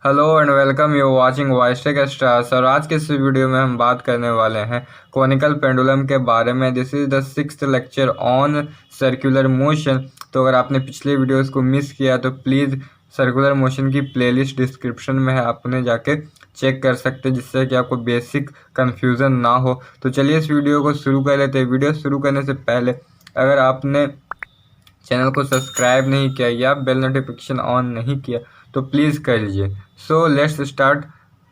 Hello and welcome, you watching Voicetech Stars. और आज के इस वीडियो में हम बात करने वाले हैं कॉनिकल पेंडुलम के बारे में। This is the 6th lecture on circular motion. तो अगर आपने पिछले वीडियोस को मिस किया तो प्लीज़ सर्कुलर मोशन की प्लेलिस्ट डिस्क्रिप्शन में है, आप उन्हें जाके चेक कर सकते हैं, जिससे कि आपको बेसिक कन्फ्यूज़न ना हो। तो चलिए इस वीडियो को शुरू कर लेते हैं। वीडियो शुरू करने से पहले अगर आपने चैनल को सब्सक्राइब नहीं किया या बेल नोटिफिकेशन ऑन नहीं किया तो प्लीज़ कर लीजिए। So let's start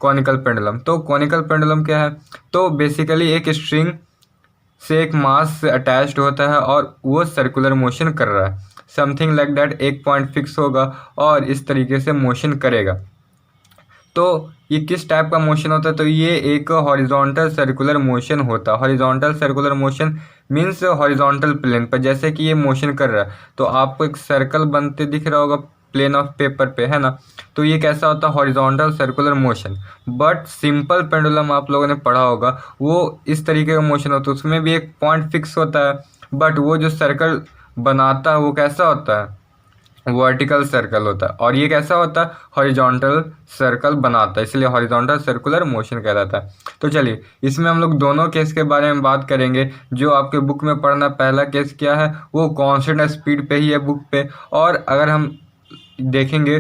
conical pendulum. तो कॉनिकल पेंडुलम क्या है? तो बेसिकली एक स्ट्रिंग से एक मास से अटैच्ड होता है और वो सर्कुलर मोशन कर रहा है, समथिंग लाइक दैट। एक पॉइंट फिक्स होगा और इस तरीके से मोशन करेगा। तो ये किस टाइप का मोशन होता है? तो ये एक हॉरिजॉन्टल सर्कुलर मोशन होता है। Horizontal circular motion means horizontal plane पर, जैसे कि ये मोशन कर रहा है तो आपको एक सर्कल बनते दिख रहा होगा प्लेन ऑफ पेपर पे, है ना। तो ये कैसा होता है? Horizontal circular motion. But simple pendulum आप लोगों ने पढ़ा होगा, वो इस तरीके का मोशन होता है, उसमें भी एक पॉइंट फिक्स होता है, बट वो जो सर्कल बनाता है वो कैसा होता है? वर्टिकल सर्कल होता है। और ये कैसा होता है? हॉरिजॉन्टल सर्कल बनाता है, इसलिए हॉरिजॉन्टल सर्कुलर मोशन कहलाता है। तो चलिए इसमें हम लोग दोनों केस के बारे में बात करेंगे। जो आपके बुक में पढ़ना, पहला केस क्या है, वो कांस्टेंट स्पीड पे ही है बुक पे। और अगर हम देखेंगे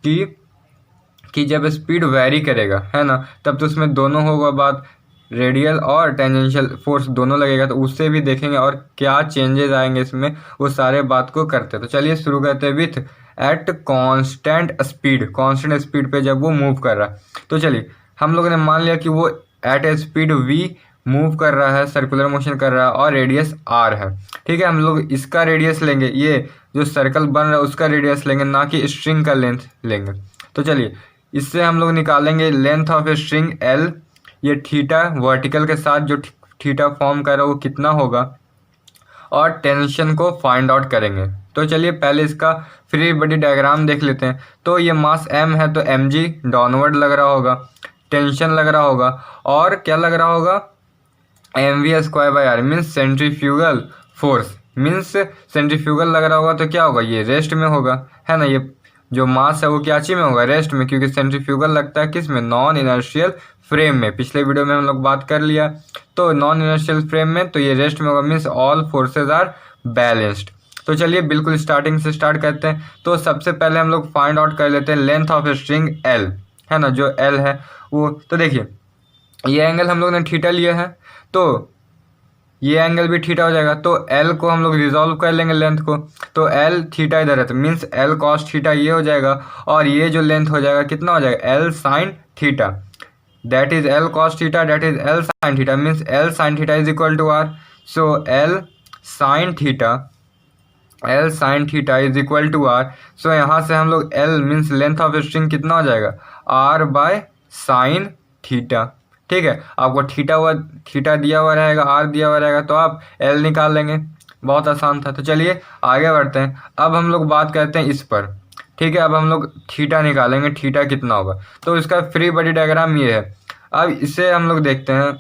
कि जब स्पीड वेरी करेगा, है ना, तब तो उसमें दोनों होगा बात, रेडियल और टेंजेंशियल फोर्स दोनों लगेगा, तो उससे भी देखेंगे और क्या चेंजेस आएंगे इसमें, वो सारे बात को करते हैं। तो चलिए शुरू करते हैं with at constant speed. Constant speed पे जब वो मूव कर रहा है, तो चलिए हम लोगों ने मान लिया कि वो at a speed v move कर रहा है, सर्कुलर मोशन कर रहा है और रेडियस r है। ठीक है, हम लोग इसका रेडियस लेंगे, ये जो सर्कल बन रहा है उसका रेडियस लेंगे, ना कि स्ट्रिंग का लेंथ लेंगे। तो चलिए इससे हम लोग निकालेंगे length of a string l। ये थीटा वर्टिकल के साथ जो थीटा फॉर्म कर रहा है वो कितना होगा, और टेंशन को फाइंड आउट करेंगे। तो चलिए पहले इसका फ्री बॉडी डायग्राम देख लेते हैं। तो ये मास m है तो mg डाउनवर्ड लग रहा होगा, टेंशन लग रहा होगा, और क्या लग रहा होगा, mv²/r means centrifugal force, means centrifugal लग रहा होगा। तो क्या होगा, ये रेस्ट में होगा, है ना। ये जो मास है वो क्या ची में होगा, रेस्ट में, क्योंकि सेंट्रीफ्यूगल लगता है किस में, नॉन इनर्शियल फ्रेम में। पिछले वीडियो में हम लोग बात कर लिया। तो नॉन इनर्शियल फ्रेम में तो ये रेस्ट में होगा, means all forces are balanced. तो चलिए बिल्कुल स्टार्टिंग से स्टार्ट करते हैं। तो सबसे पहले हम लोग फाइंड आउट कर लेते हैं लेंथ ऑफ स्ट्रिंग l, है ना, जो l है वो। तो देखिए ये एंगल हम लोग ने थीटा लिया है, तो ये एंगल भी थीटा हो जाएगा। तो L को हम लोग रिजॉल्व कर लेंगे लेंथ को। तो L थीटा इधर है तो मीन्स L कॉस थीटा ये हो जाएगा, और ये जो लेंथ हो जाएगा कितना हो जाएगा, L sine theta. That is L cos theta, that is L sine theta, means L sine theta is equal to R। So L sine theta, L sine theta is equal to R। So यहाँ से हम लोग L means length of string कितना हो जाएगा, R by sine theta. ठीक है, आपको थीटा दिया हुआ रहेगा, R दिया हुआ रहेगा, तो आप L निकाल लेंगे। बहुत आसान था। तो चलिए आगे बढ़ते हैं। अब हम लोग बात करते हैं इस पर। ठीक है, अब हम लोग थीटा निकालेंगे, थीटा कितना होगा। तो इसका फ्री बॉडी डायग्राम ये है। अब इसे हम लोग देखते हैं।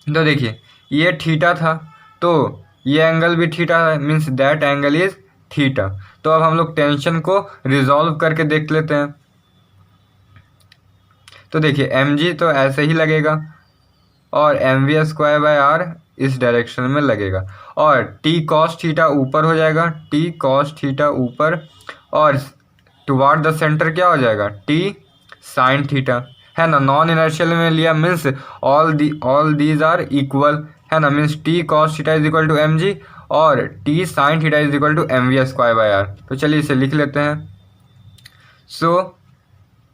तो देखिए ये थीटा था, तो ये एंगल भी थीटा है, means that angle is theta. तो अब हम लोग टेंशन को रिजॉल्व करके देख लेते हैं। तो देखिए mg तो ऐसे ही लगेगा, और mv²/r इस डायरेक्शन में लगेगा, और t cos थीटा ऊपर हो जाएगा, t cos थीटा ऊपर, और टुवार्ड द सेंटर क्या हो जाएगा, t sin थीटा, है ना। नॉन इनर्शियल में लिया means all these are equal, है ना, means t cos theta is equal to mg और t sin theta is equal to mv²/r। तो चलिए इसे लिख लेते हैं। So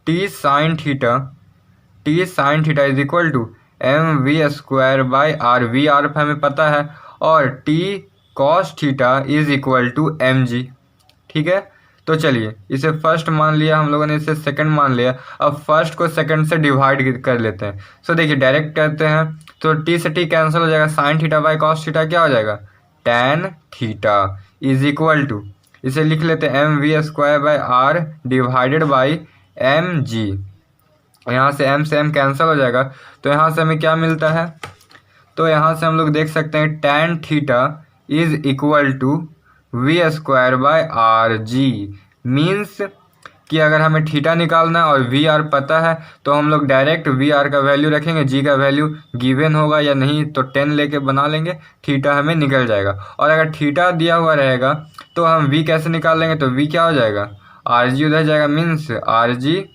t sin theta is equal to mv²/r। We are हमें पता है, और t cos theta is equal to mg। ठीक है, तो चलिए इसे फर्स्ट मान लिया हम लोगों ने, इसे सेकंड मान लिया। अब फर्स्ट को सेकंड से डिवाइड कर लेते हैं। सो देखिए डायरेक्ट करते हैं, तो t से t कैंसिल हो जाएगा, sine theta by cos theta क्या हो जाएगा, tan theta is equal to, इसे लिख लेते हैं mv²/r डिवाइडेड बाई mg। यहाँ से m कैंसिल हो जाएगा, तो यहाँ से हमें क्या मिलता है, तो यहाँ से हम लोग देख सकते हैं tan theta is equal to v² by r g. Means कि अगर हमें थीटा निकालना है और वी आर पता है तो हम लोग डायरेक्ट वी आर का वैल्यू रखेंगे, जी का वैल्यू गिवन होगा या नहीं तो 10 लेके बना लेंगे, थीटा हमें निकल जाएगा। और अगर थीटा दिया हुआ रहेगा तो हम वी कैसे निकाल लेंगे, तो वी क्या हो जाएगा, आर जी उधर जाएगा, means are g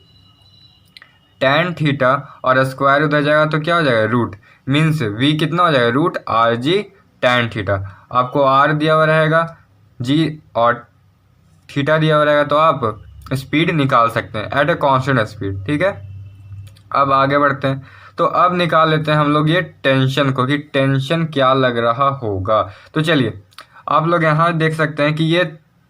tan theta और स्क्वायर उधर जाएगा तो क्या हो जाएगा रूट, मीन्स वी कितना हो जाएगा root r g tan theta. आपको आर दिया हुआ रहेगा, जी और थीटा दिया हुआ रहेगा तो आप स्पीड निकाल सकते हैं एट ए कांस्टेंट स्पीड। ठीक है, अब आगे बढ़ते हैं। तो अब निकाल लेते हैं हम लोग ये टेंशन को, कि टेंशन क्या लग रहा होगा। तो चलिए आप लोग यहाँ देख सकते हैं कि ये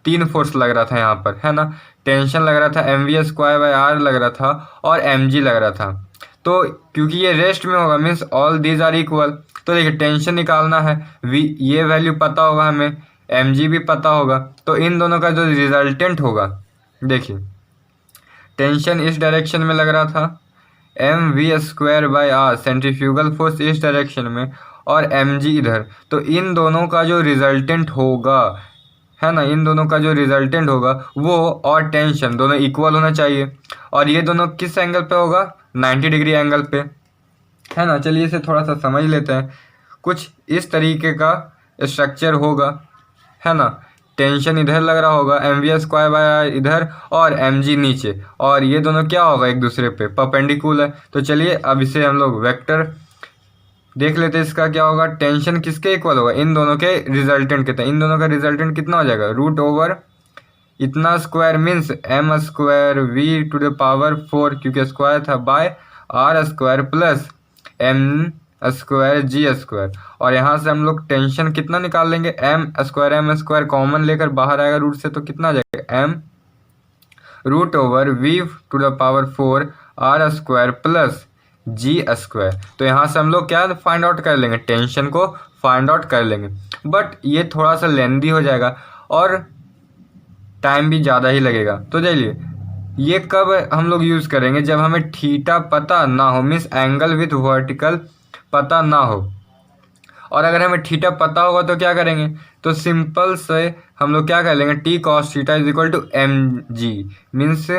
3 फोर्स लग रहा था यहाँ पर, है ना। टेंशन लग रहा था mv²/r लग रहा था और mg लग रहा था। तो क्योंकि ये रेस्ट में होगा means all these are equal, तो देखिए टेंशन निकालना है, वी ये वैल्यू पता होगा हमें, mg भी पता होगा, तो इन दोनों का जो रिजल्टेंट होगा, देखिए टेंशन इस डायरेक्शन में लग रहा था, mv²/r सेंट्रीफ्यूगल फोर्स इस डायरेक्शन में और mg इधर, तो इन दोनों का जो रिजल्टेंट होगा, है ना, इन दोनों का जो रिजल्टेंट होगा वो और टेंशन दोनों इक्वल होना चाहिए। और ये दोनों किस एंगल पे होगा, 90 डिग्री एंगल पे, है ना। चलिए इसे थोड़ा सा समझ लेते हैं। कुछ इस तरीके का स्ट्रक्चर होगा, है ना। टेंशन इधर लग रहा होगा, mv² इधर और mg नीचे, और ये दोनों क्या होगा एक दूसरे पे परपेंडिकुलर। तो चलिए अब इसे हम लोग वेक्टर देख लेते हैं, इसका क्या होगा, टेंशन किसके इक्वल होगा, इन दोनों के रिजल्टेंट कितना, इन दोनों का रिजल्टेंट कितना हो जाएगा, रूट ओवर इतना स्क्वायर मीन्स m²v⁴ क्योंकि स्क्वायर था बाय r² प्लस m²g²। और यहाँ से हम लोग टेंशन कितना निकाल लेंगे, m² कॉमन लेकर बाहर आएगा रूट से, तो कितना आ जाएगा m root over v⁴ r² plus g²। तो यहाँ से हम लोग क्या फाइंड आउट कर लेंगे, टेंशन को फाइंड आउट कर लेंगे। बट ये थोड़ा सा लेंदी हो जाएगा और टाइम भी ज़्यादा ही लगेगा। तो चलिए ये कब हम लोग यूज़ करेंगे, जब हमें थीटा पता ना हो, मीन्स एंगल विथ वर्टिकल पता ना हो। और अगर हमें थीटा पता होगा तो क्या करेंगे, तो सिंपल से हम लोग क्या कर लेंगे, t cos theta is equal to mg, means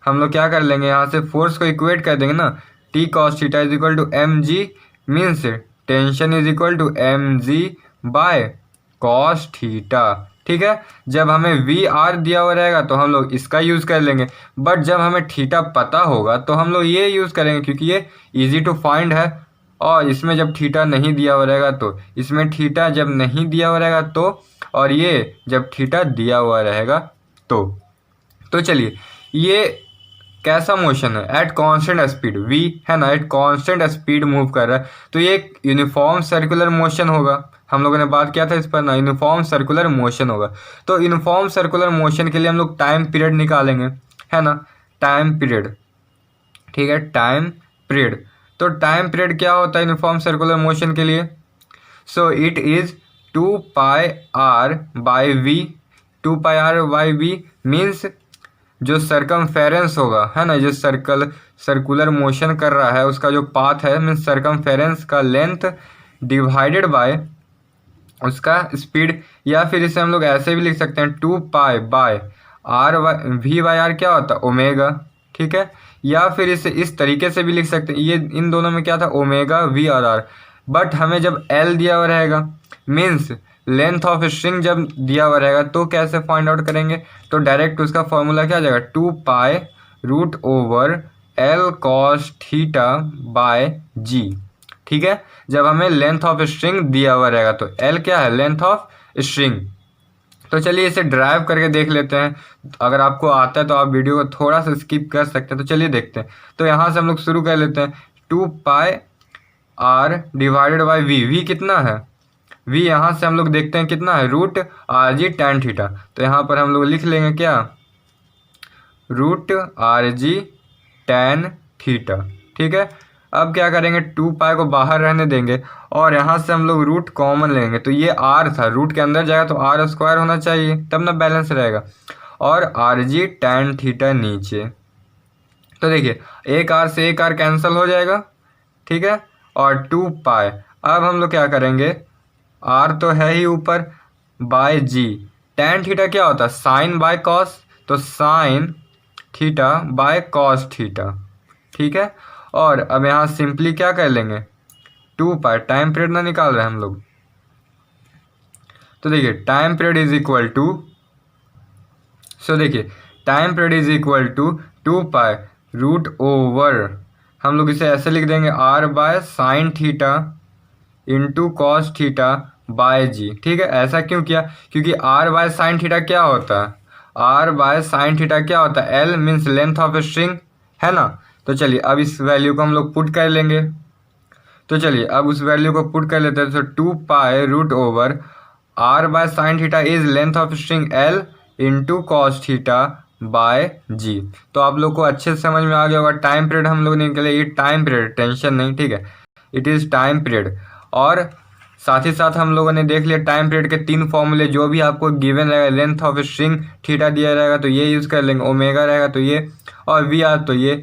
हम लोग क्या कर लेंगे, यहाँ से फोर्स को इक्वेट कर देंगे ना, t cos theta is equal to mg means tension is equal to mg by cos theta. ठीक है, जब हमें वी आर दिया हुआ रहेगा तो हम लोग इसका यूज़ कर लेंगे, बट जब हमें थीटा पता होगा तो हम लोग ये यूज़ करेंगे क्योंकि ये इजी टू फाइंड है। और इसमें जब थीटा नहीं दिया हुआ रहेगा तो, इसमें थीटा जब नहीं दिया हुआ रहेगा तो, और ये जब थीटा दिया हुआ रहेगा तो चलिए ये कैसा मोशन है, एट कांस्टेंट स्पीड v, है ना, एट कांस्टेंट स्पीड मूव कर रहा है, तो ये एक यूनिफॉर्म सर्कुलर मोशन होगा। हम लोगों ने बात किया था इस पर ना, यूनिफॉर्म सर्कुलर मोशन होगा। तो यूनिफॉर्म सर्कुलर मोशन के लिए हम लोग टाइम पीरियड निकालेंगे, है ना, टाइम पीरियड। ठीक है, टाइम पीरियड। तो टाइम पीरियड क्या होता है यूनिफॉर्म सर्कुलर मोशन के लिए, so it is 2πr/v। 2πr/v means जो सर्कमफेरेंस होगा, है ना, जो सर्कुलर मोशन कर रहा है उसका जो पाथ है मीन्स सर्कमफेरेंस का लेंथ डिवाइडेड बाय उसका स्पीड, या फिर इसे हम लोग ऐसे भी लिख सकते हैं 2π/r क्या होता है ओमेगा। ठीक है, या फिर इसे इस तरीके से भी लिख सकते हैं, ये इन दोनों में क्या था ओमेगा v/r। बट हमें जब l दिया हुआ रहेगा मीन्स लेंथ ऑफ स्ट्रिंग जब दिया हुआ रहेगा तो कैसे फाइंड आउट करेंगे, तो डायरेक्ट उसका फॉर्मूला क्या आ जाएगा 2π√L cos theta by g। ठीक है, जब हमें लेंथ ऑफ स्ट्रिंग दिया हुआ रहेगा तो L क्या है, लेंथ ऑफ स्ट्रिंग। तो चलिए इसे ड्राइव करके देख लेते हैं। अगर आपको आता है तो आप वीडियो को थोड़ा सा स्किप कर सकते हैं। तो चलिए देखते हैं। तो यहाँ से हम लोग शुरू कर लेते हैं, 2πr डिवाइडेड बाई v कितना है, v यहाँ से हम लोग देखते हैं कितना है, √rg tan थीटा। तो यहाँ पर हम लोग लिख लेंगे क्या, √rg tan थीटा। ठीक है, अब क्या करेंगे, 2π को बाहर रहने देंगे और यहाँ से हम लोग रूट कॉमन लेंगे। तो ये r था, रूट के अंदर जाएगा तो r² होना चाहिए तब ना बैलेंस रहेगा, और rg tan थीटा नीचे। तो देखिए एक r से एक r कैंसिल हो जाएगा, ठीक है, और 2π। अब हम लोग क्या करेंगे, r तो है ही ऊपर, बाय g। tan थीटा क्या होता है, साइन बाय कॉस, तो sine theta by cos theta, ठीक है। और अब यहाँ सिंपली क्या कर लेंगे, 2 पाई, टाइम पीरियड ना निकाल रहे हैं हम लोग, तो देखिए time period is equal to, so देखिए time period is equal to 2 pi root over, हम लोग इसे ऐसे लिख देंगे r by sine theta into cos theta by g, ठीक है। ऐसा क्यों किया, क्योंकि r बाय साइन थीटा क्या होता है, r बाय साइन थीटा क्या होता है, l means length of string, है ना। तो चलिए अब इस वैल्यू को हम लोग पुट कर लेंगे, तो चलिए अब उस वैल्यू को पुट कर लेते हैं। तो 2 pi root over r by sine theta is length of string l into cos theta by g. तो आप लोग को अच्छे से समझ में आ गया होगा, टाइम पीरियड हम लोग निकले, ये टाइम पीरियड, टेंशन नहीं, ठीक है, इट इज़ टाइम पीरियड। और साथ ही साथ हम लोगों ने देख लिया टाइम पीरियड के 3 फॉर्मूले, जो भी आपको गिवन रहेगा, लेंथ ऑफ स्ट्रिंग थीटा दिया रहेगा तो ये यूज़ कर लेंगे, ओमेगा रहेगा तो ये, और वी आर तो ये।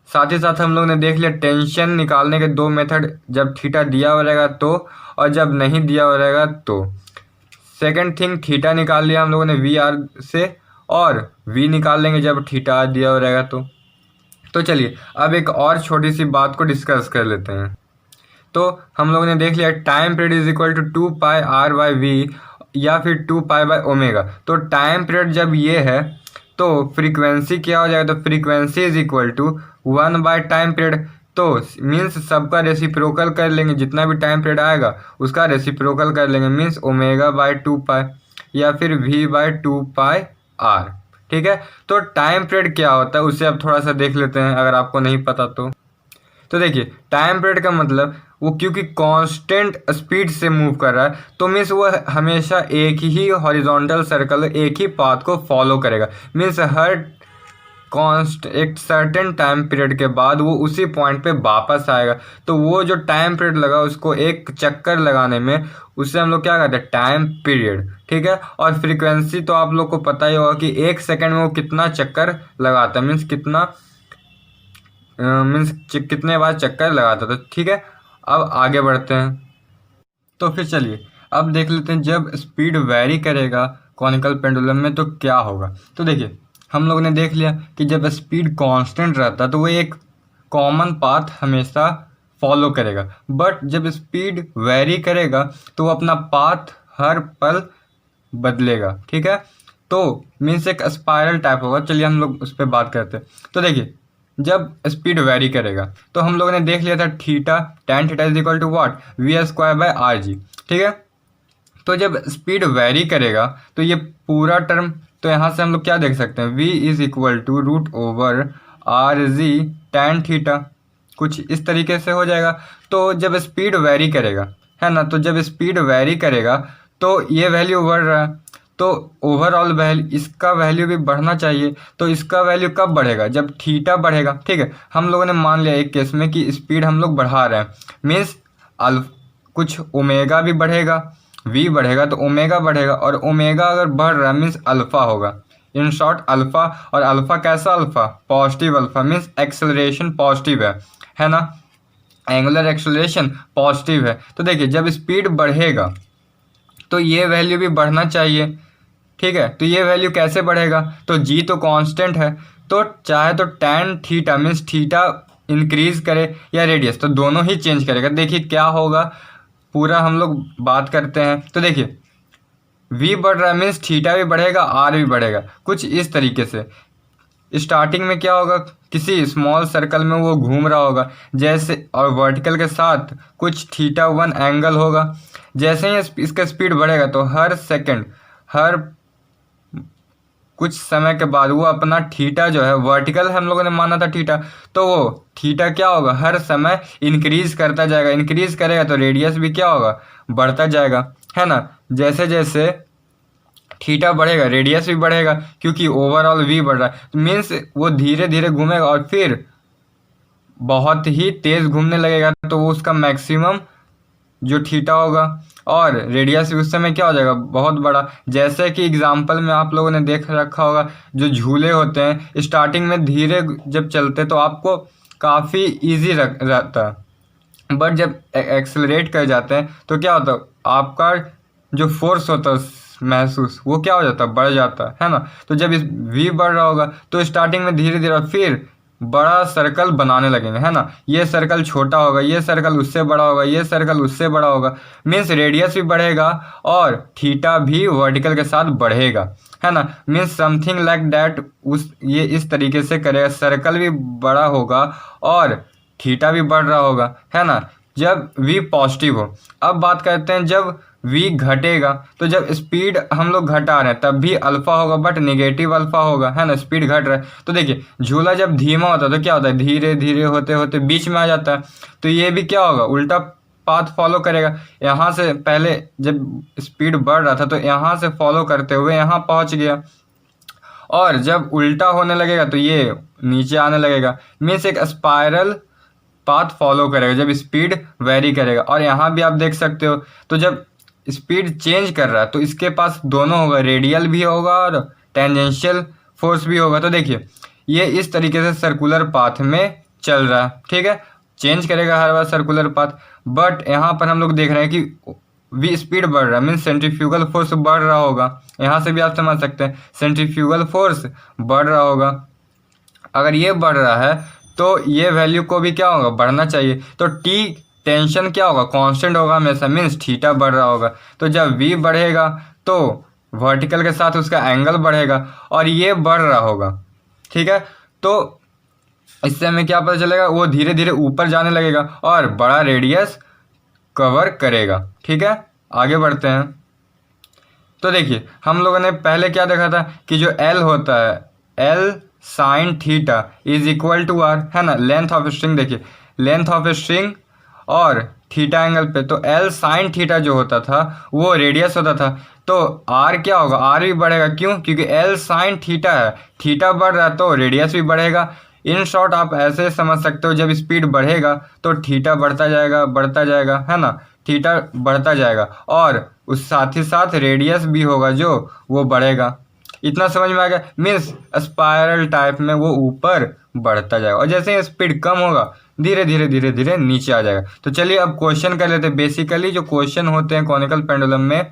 साथ ही साथ हम लोग ने देख लिया टेंशन निकालने के 2 मेथड, जब थीटा दिया हुआ रहेगा तो, और जब नहीं दिया हुआ रहेगा तो। सेकंड थिंग, थीटा निकाल लिया हम लोगों ने वी आर से, और वी निकाल लेंगे जब थीटा दिया हुआ रहेगा तो चलिए अब एक और छोटी सी बात को डिस्कस कर लेते हैं। तो हम लोगों ने देख लिया time period is equal to 2 pi r by v या फिर 2 पाई बाय ओमेगा। तो टाइम पीरियड जब ये है तो फ्रीक्वेंसी क्या हो जाएगा, तो frequency is equal to 1 by time period, तो मीन्स सबका रेसिप्रोकल कर लेंगे, जितना भी टाइम पीरियड आएगा उसका रेसिप्रोकल कर लेंगे, मीन्स ओमेगा बाय 2 पाई या फिर वी बाय 2 पाई r, ठीक है। तो टाइम पीरियड क्या होता है उससे अब थोड़ा सा देख लेते हैं, अगर आपको नहीं पता तो देखिए टाइम पीरियड का मतलब वो क्योंकि कांस्टेंट स्पीड से मूव कर रहा है तो मीन्स वो हमेशा एक ही हॉरिजॉन्टल सर्कल, एक ही पाथ को फॉलो करेगा, मीन्स हर एक सर्टेन टाइम पीरियड के बाद वो उसी पॉइंट पे वापस आएगा। तो वो जो टाइम पीरियड लगा उसको एक चक्कर लगाने में, उससे हम लोग क्या कहते हैं, टाइम पीरियड, ठीक है। और फ्रीक्वेंसी तो आप लोग को पता ही होगा कि 1 सेकेंड में वो कितना चक्कर लगाता है, मीन्स कितने बार चक्कर लगाता था, ठीक है। अब आगे बढ़ते हैं, तो फिर चलिए अब देख लेते हैं जब स्पीड वेरी करेगा कॉनिकल पेंडुलम में तो क्या होगा। तो देखिए हम लोग ने देख लिया कि जब स्पीड कांस्टेंट रहता तो वो एक कॉमन पाथ हमेशा फॉलो करेगा, बट जब स्पीड वेरी करेगा तो वो अपना पाथ हर पल बदलेगा, ठीक है। तो मीन्स एक स्पाइरल टाइप होगा। चलिए हम लोग उस पर बात करते हैं। तो देखिए जब स्पीड वेरी करेगा तो हम लोगों ने देख लिया था theta, tan theta is equal to what, v square by r g, ठीक है। तो जब स्पीड वेरी करेगा तो ये पूरा टर्म, तो यहाँ से हम लोग क्या देख सकते हैं, v is equal to root over r g tan theta, कुछ इस तरीके से हो जाएगा। तो जब स्पीड वेरी करेगा, है ना, तो जब स्पीड वेरी करेगा तो ये वैल्यू बढ़ रहा है, तो ओवरऑल वैल्यू, इसका वैल्यू भी बढ़ना चाहिए। तो इसका वैल्यू कब बढ़ेगा, जब थीटा बढ़ेगा, ठीक है। हम लोगों ने मान लिया एक केस में कि स्पीड हम लोग बढ़ा रहे हैं, मीन्स कुछ ओमेगा भी बढ़ेगा, वी बढ़ेगा तो ओमेगा बढ़ेगा, और ओमेगा अगर बढ़ रहा है मीन्स अल्फा होगा, इन शॉर्ट अल्फा। और अल्फा कैसा alpha, positive alpha, means acceleration positive है ना, एंगुलर एक्सेलरेशन पॉजिटिव है। तो देखिए जब स्पीड बढ़ेगा तो ये वैल्यू भी बढ़ना चाहिए, ठीक है। तो ये वैल्यू कैसे बढ़ेगा, तो जी तो कांस्टेंट है, तो चाहे तो tan theta means theta increase करे या रेडियस, तो दोनों ही चेंज करेगा। देखिए क्या होगा, पूरा हम लोग बात करते हैं। तो देखिए v बढ़ रहा है मीन्स थीटा भी बढ़ेगा, r भी बढ़ेगा, कुछ इस तरीके से। स्टार्टिंग में क्या होगा, किसी स्मॉल सर्कल में वो घूम रहा होगा जैसे, और वर्टिकल के साथ कुछ θ1 एंगल होगा। जैसे ही इसका स्पीड बढ़ेगा तो हर सेकंड, हर कुछ समय के बाद वो अपना थीटा जो है, वर्टिकल हम लोगों ने माना था थीटा, तो वो थीटा क्या होगा, हर समय इंक्रीज करता जाएगा, इंक्रीज करेगा तो रेडियस भी क्या होगा, बढ़ता जाएगा, है ना। जैसे जैसे थीटा बढ़ेगा रेडियस भी बढ़ेगा, क्योंकि ओवरऑल वी बढ़ रहा है, तो मीन्स वो धीरे धीरे घूमेगा और फिर बहुत ही तेज़ घूमने लगेगा, तो वो उसका मैक्सिमम जो थीटा होगा, और रेडियस उस समय क्या हो जाएगा, बहुत बड़ा। जैसे कि एग्जांपल में आप लोगों ने देख रखा होगा, जो झूले होते हैं स्टार्टिंग में धीरे जब चलते तो आपको काफ़ी इजी रहता है, बट जब एक्सेलरेट कर जाते हैं तो क्या होता है, आपका जो फोर्स होता है महसूस, वो क्या हो जाता है, बढ़ जाता है ना। तो जब इस v बढ़ रहा होगा तो स्टार्टिंग में धीरे धीरे फिर बड़ा सर्कल बनाने लगेंगे, है ना। ये सर्कल छोटा होगा, ये सर्कल उससे बड़ा होगा, ये सर्कल उससे बड़ा होगा, मीन्स रेडियस भी बढ़ेगा और थीटा भी वर्टिकल के साथ बढ़ेगा, है ना। मीन्स समथिंग लाइक दैट, उस ये इस तरीके से करेगा, सर्कल भी बड़ा होगा और थीटा भी बढ़ रहा होगा, है ना, जब v पॉजिटिव हो। अब बात करते हैं जब v घटेगा, तो जब स्पीड हम लोग घटा रहे हैं तब भी अल्फा होगा, बट नेगेटिव अल्फा होगा, है ना, स्पीड घट रहा है। तो देखिए झूला जब धीमा होता है तो क्या होता है, धीरे धीरे होते होते बीच में आ जाता है। तो ये भी क्या होगा, उल्टा पाथ फॉलो करेगा। यहाँ से पहले जब स्पीड बढ़ रहा था तो यहाँ से फॉलो करते हुए यहाँ पहुँच गया, और जब उल्टा होने लगेगा तो ये नीचे आने लगेगा, मीन्स एक स्पाइरल पाथ फॉलो करेगा जब स्पीड वेरी करेगा। और यहाँ भी आप देख सकते हो, तो जब स्पीड चेंज कर रहा है तो इसके पास दोनों होगा, रेडियल भी होगा और टेंजेंशियल फोर्स भी होगा। तो देखिए ये इस तरीके से सर्कुलर पाथ में चल रहा है, ठीक है, चेंज करेगा हर बार सर्कुलर पाथ। बट यहाँ पर हम लोग देख रहे हैं कि v स्पीड बढ़ रहा है, मीन्स सेंट्रीफ्यूगल फोर्स बढ़ रहा होगा। यहाँ से भी आप समझ सकते हैं सेंट्रीफ्यूगल फोर्स बढ़ रहा होगा। अगर ये बढ़ रहा है तो ये वैल्यू को भी क्या होगा, बढ़ना चाहिए। तो t टेंशन क्या होगा, कांस्टेंट होगा हमेशा, मीन्स थीटा बढ़ रहा होगा। तो जब v बढ़ेगा तो वर्टिकल के साथ उसका एंगल बढ़ेगा और ये बढ़ रहा होगा, ठीक है। तो इससे हमें क्या पता चलेगा, वो धीरे धीरे ऊपर जाने लगेगा और बड़ा रेडियस कवर करेगा, ठीक है। आगे बढ़ते हैं। तो देखिए हम लोगों ने पहले क्या देखा था कि जो L होता है, L sine theta is equal to R, है ना, लेंथ ऑफ स्ट्रिंग। देखिए लेंथ ऑफ स्ट्रिंग और थीटा एंगल पे, तो L साइन थीटा जो होता था वो रेडियस होता था। तो R क्या होगा, R भी बढ़ेगा, क्यों, क्योंकि L साइन थीटा है, थीटा बढ़ रहा है तो रेडियस भी बढ़ेगा। इन शॉर्ट आप ऐसे समझ सकते हो, जब स्पीड बढ़ेगा तो थीटा बढ़ता जाएगा, है ना, थीटा बढ़ता जाएगा और उस साथ ही साथ रेडियस भी होगा जो वो बढ़ेगा। इतना समझ में आ गया, मीन्स स्पाइरल टाइप में वो ऊपर बढ़ता जाएगा और जैसे ही स्पीड कम होगा धीरे धीरे नीचे आ जाएगा। तो चलिए अब क्वेश्चन कर लेते हैं। बेसिकली जो क्वेश्चन होते हैं कॉनिकल पेंडुलम में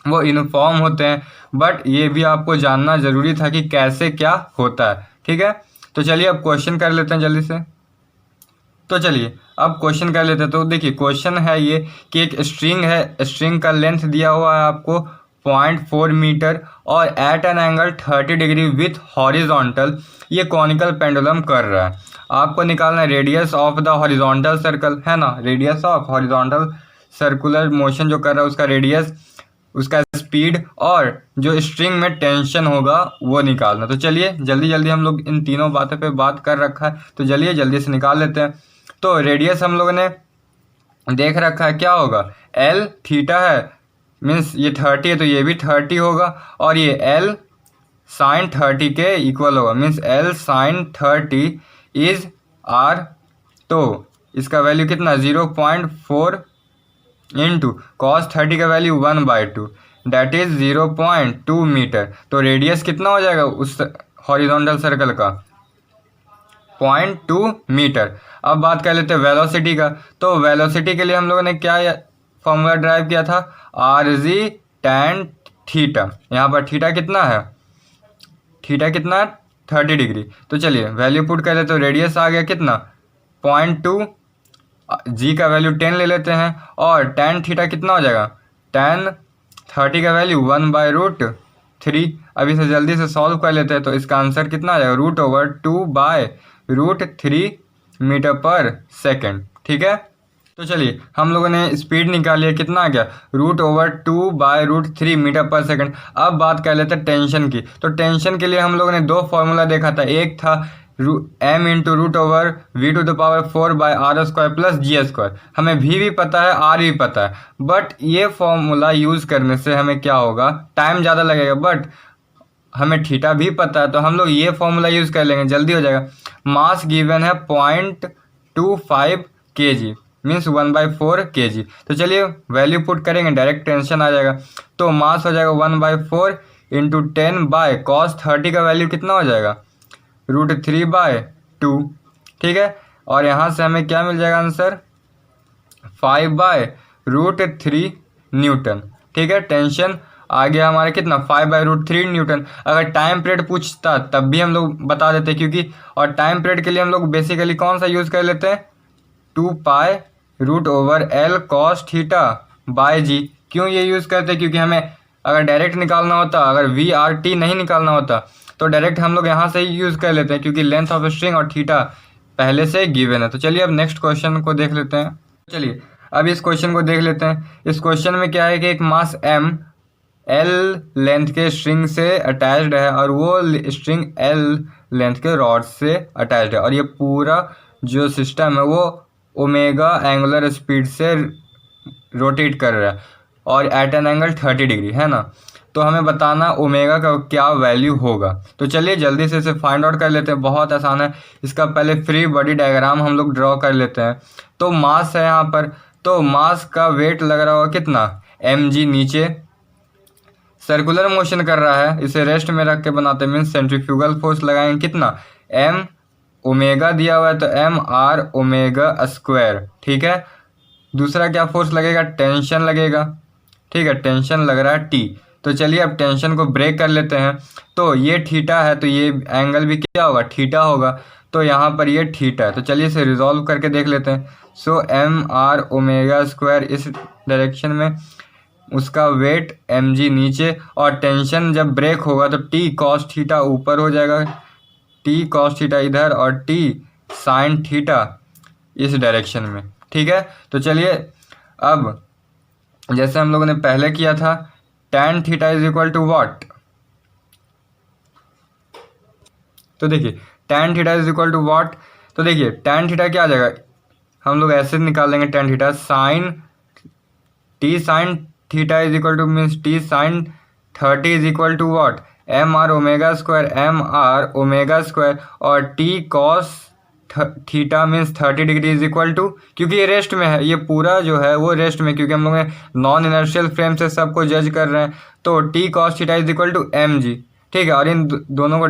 वो यूनिफॉर्म होते हैं, बट ये भी आपको जानना जरूरी था कि कैसे क्या होता है, ठीक है। तो चलिए अब क्वेश्चन कर लेते हैं जल्दी से। तो चलिए अब क्वेश्चन कर लेते हैं। तो देखिए क्वेश्चन है ये कि एक स्ट्रिंग है, स्ट्रिंग का लेंथ दिया हुआ है आपको 0.4 मीटर और at an angle 30 degree with horizontal ये कॉनिकल पेंडुलम कर रहा है। आपको निकालना है radius of the horizontal circle, है ना, radius of horizontal circular motion जो कर रहा है उसका रेडियस, उसका स्पीड और जो स्ट्रिंग में टेंशन होगा वो निकालना। तो चलिए जल्दी जल्दी हम लोग इन तीनों बातों पे बात कर रखा है, तो चलिए जल्दी से निकाल लेते हैं। तो रेडियस हम लोगों ने देख रखा है क्या होगा, L थीटा है, मीन्स ये 30 है तो ये भी 30 होगा और ये L साइन 30 के इक्वल होगा, means L sine 30 is R। तो इसका वैल्यू कितना 0.4 इंटू कॉस 30 का वैल्यू 1/2 दैट इज 0.2 मीटर। तो रेडियस कितना हो जाएगा उस हॉरिजॉन्टल सर्कल का, 0.2 मीटर। अब बात कर लेते हैं वेलोसिटी का। तो वेलोसिटी के लिए हम लोगों ने क्या फॉर्मूला ड्राइव किया था, RG tan थीटा। यहाँ पर थीटा कितना है, थीटा कितना है 30 डिग्री। तो चलिए वैल्यू पुट कर लेते, तो रेडियस आ गया कितना 0.2, जी का वैल्यू 10 ले लेते हैं और tan थीटा कितना हो जाएगा, tan 30 का वैल्यू 1/√3। अब इसे जल्दी से सॉल्व कर लेते हैं। तो इसका आंसर कितना आ जाएगा √2/√3 मीटर पर सेकेंड, ठीक है। तो चलिए हम लोगों ने स्पीड निकाली है, कितना आ गया √2/√3 मीटर पर सेकेंड। अब बात कर लेते हैं टेंशन की। तो टेंशन के लिए हम लोगों ने दो फॉर्मूला देखा था, एक था m into √v⁴/r² plus g²। हमें v भी पता है, r भी पता है, बट ये फॉर्मूला यूज़ करने से हमें क्या होगा, टाइम ज़्यादा लगेगा, बट हमें थीटा भी पता है तो हम लोग ये फॉर्मूला यूज़ कर लेंगे, जल्दी हो जाएगा। मास गिवन है 0.25 kg, मीन्स 1/4 kg। तो चलिए वैल्यू पुट करेंगे, डायरेक्ट टेंशन आ जाएगा। तो मास हो जाएगा 1/4 इंटू 10 कॉस 30 का वैल्यू कितना हो जाएगा √3/2, ठीक है। और यहाँ से हमें क्या मिल जाएगा आंसर 5/√3 न्यूटन, ठीक है। टेंशन आ गया हमारा कितना 5/√3 न्यूटन। अगर टाइम पीरियड पूछता तब भी हम लोग बता देते, क्योंकि और टाइम पीरियड के लिए हम लोग बेसिकली कौन सा यूज़ कर लेते हैं 2π√L cos थीटा बाय जी। क्यों ये यूज़ करते हैं, क्योंकि हमें अगर डायरेक्ट निकालना होता, अगर VRT नहीं निकालना होता तो डायरेक्ट हम लोग यहाँ से ही यूज़ कर लेते हैं, क्योंकि लेंथ ऑफ स्ट्रिंग और थीटा पहले से गिवन है। तो चलिए अब नेक्स्ट क्वेश्चन को देख लेते हैं। चलिए अब इस क्वेश्चन को देख लेते हैं। इस क्वेश्चन में क्या है कि एक मास M L लेंथ के स्ट्रिंग से अटैच्ड है और वो स्ट्रिंग L लेंथ के रॉड से अटैच्ड है, और ये पूरा जो सिस्टम है वो ओमेगा एंगुलर स्पीड से रोटेट कर रहा है और एट एन एंगल 30 डिग्री, है ना। तो हमें बताना ओमेगा का क्या वैल्यू होगा। तो चलिए जल्दी से इसे फाइंड आउट कर लेते हैं, बहुत आसान है। इसका पहले फ्री बॉडी डायग्राम हम लोग ड्रॉ कर लेते हैं। तो मास है यहाँ पर, तो मास का वेट लग रहा होगा कितना mg, नीचे सर्कुलर मोशन कर रहा है, इसे रेस्ट में रख के बनाते हैं, मीन्स सेंट्रीफ्यूगल फोर्स लगाएंगे कितना m, ओमेगा दिया हुआ है तो mr ओमेगा स्क्वायर, ठीक है। दूसरा क्या फोर्स लगेगा, टेंशन लगेगा, ठीक है, टेंशन लग रहा है T। तो चलिए अब टेंशन को ब्रेक कर लेते हैं। तो ये थीटा है तो ये एंगल भी क्या होगा थीटा होगा, तो यहाँ पर ये थीटा है। तो चलिए इसे रिजॉल्व करके देख लेते हैं। सो mr ओमेगा स्क्वायर इस डायरेक्शन में, उसका वेट mg नीचे, और टेंशन जब ब्रेक होगा तो T cos थीटा ऊपर हो जाएगा, T cos थीटा इधर और T sin थीटा इस डायरेक्शन में, ठीक है। तो चलिए अब जैसे हम लोगों ने पहले किया था, tan theta is equal to what, तो देखिए tan theta is equal to what, तो देखिए tan थीटा क्या आ जाएगा, हम लोग ऐसे निकालेंगे tan theta, sine T sine theta is equal to means T sine 30 is equal to what mr omega square mr omega square, और T cos theta means 30 degree is equal to, क्योंकि ये rest में है, ये पूरा जो है वो रेस्ट में, क्योंकि हम लोग नॉन इनर्शियल फ्रेम से सबको जज कर रहे हैं। तो T cos theta is equal to mg, ठीक है, और इन दोनों को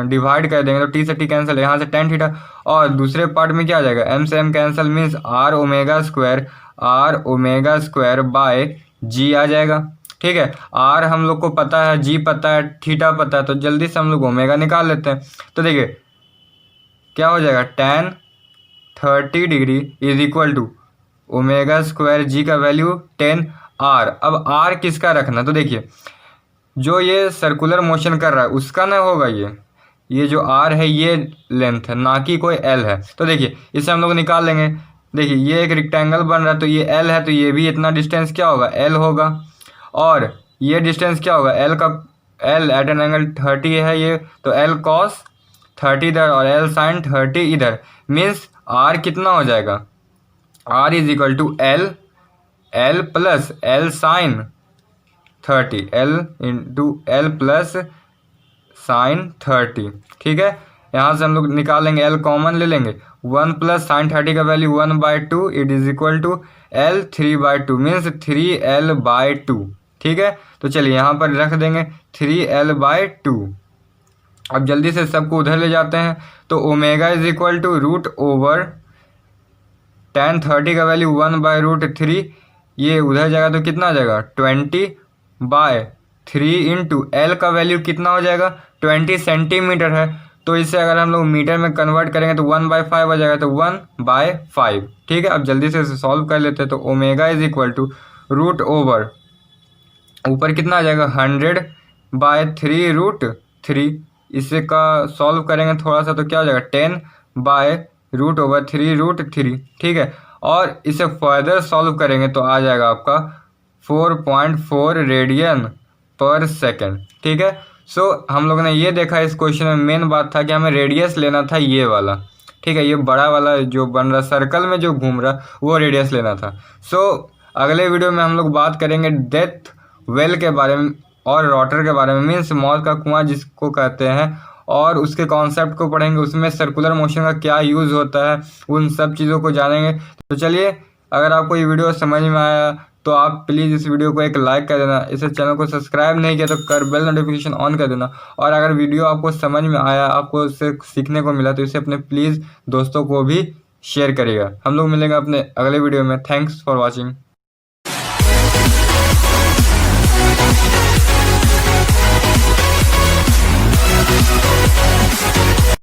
डिवाइड कर देंगे तो T से T कैंसिल, यहाँ से tan थीटा, और दूसरे पार्ट में क्या आ जाएगा m से m cancel, means r omega square by g आ जाएगा, ठीक है। r हम लोग को पता है, g पता है, थीटा पता है, तो जल्दी से हम लोग ओमेगा निकाल लेते हैं। तो देखिए क्या हो जाएगा tan 30 degree is equal to omega square g का वैल्यू 10r। अब r किसका रखना, तो देखिए जो ये सर्कुलर मोशन कर रहा है उसका ना होगा, ये जो r है ये लेंथ है, ना कि कोई l है। तो देखिए इसे हम लोग निकाल लेंगे। देखिए ये एक रेक्टेंगल बन रहा है, तो ये l है, तो ये भी इतना डिस्टेंस क्या होगा l होगा, और ये डिस्टेंस क्या होगा l का, l एट एन एंगल 30 है ये, तो l cos 30 इधर और l sin 30 इधर, मीन्स r कितना हो जाएगा, r is equal to l plus l sin 30, l into l plus sine 30, ठीक है। यहाँ से हम लोग निकालेंगे, l कॉमन ले लेंगे, 1 प्लस साइन 30 का value 1/2, it is equal to l 3/2 means 3l/2, ठीक है। तो चलिए यहाँ पर रख देंगे 3l/2। अब जल्दी से सबको उधर ले जाते हैं, तो omega is equal to √, tan 30 का वैल्यू 1/√3, ये उधर जाएगा तो कितना आ जाएगा 20/3 इंटू l का वैल्यू कितना हो जाएगा 20 सेंटीमीटर है, तो इसे अगर हम लोग मीटर में कन्वर्ट करेंगे तो 1/5 आ जाएगा, तो 1/5, ठीक है। अब जल्दी से इसे सॉल्व कर लेते हैं। तो ओमेगा इज इक्वल टू √, ऊपर कितना आ जाएगा 100/3√3, इसे का सॉल्व करेंगे थोड़ा सा तो क्या हो जाएगा 10/√3√3, ठीक है। और इसे फर्दर सॉल्व करेंगे तो आ जाएगा आपका 4.4 रेडियन पर सेकेंड, ठीक है। सो हम लोगों ने ये देखा इस क्वेश्चन में मेन बात था कि हमें रेडियस लेना था ये वाला, ठीक है, ये बड़ा वाला जो बन रहा सर्कल में जो घूम रहा वो रेडियस लेना था। सो अगले वीडियो में हम लोग बात करेंगे डेथ वेल के बारे में और रोटर के बारे में, मीन्स मौत का कुआं जिसको कहते हैं, और उसके कॉन्सेप्ट को पढ़ेंगे, उसमें सर्कुलर मोशन का क्या यूज़ होता है, उन सब चीज़ों को जानेंगे। तो चलिए अगर आपको ये वीडियो समझ में आया तो आप प्लीज़ इस वीडियो को एक लाइक कर देना, इसे चैनल को सब्सक्राइब नहीं किया तो कर बेल नोटिफिकेशन ऑन कर देना, और अगर वीडियो आपको समझ में आया, आपको उससे सीखने को मिला तो इसे अपने प्लीज़ दोस्तों को भी शेयर करिएगा। हम लोग मिलेंगे अपने अगले वीडियो में। Thanks for watching.